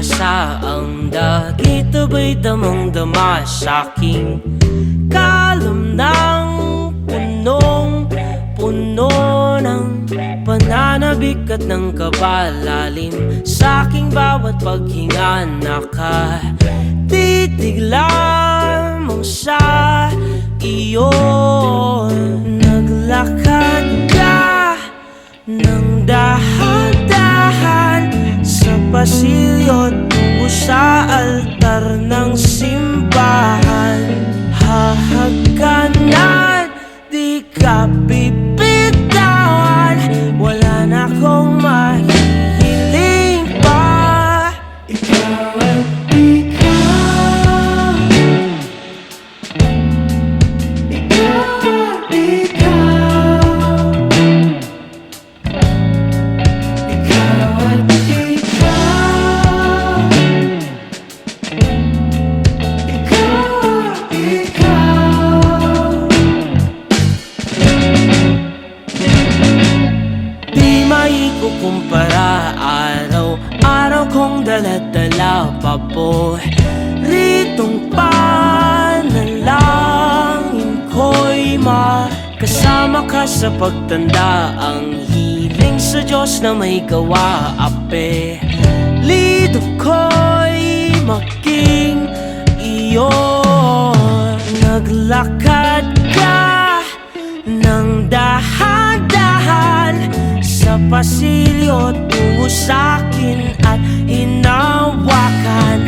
basa ang dagit, abay damang-dama sa'king kalam ng punong-puno ng pananabik at ng kabalalim. Sa'king bawat paghinga nakatitig lamang sa iyo. Naglakad ka ng dahan-dahan sa pasilyo tungo sa altar ng simbahan. Hahagkanan, di ka bibitawan, wala na akong mahihiling pa. Ikaw at ikaw, ikaw at ikaw, ikaw at ikaw, ikaw at ikaw. Di maikukumpara, araw-araw kong dala-dala pa po ritong panalangin ko'y makasama ka sa pagtanda. Ang hiling sa Diyos na may gawa, apelido ko'y maging iyo. Naglakad ka ng dahan-dahan sa pasilyo tungo sa'kin at hinawakan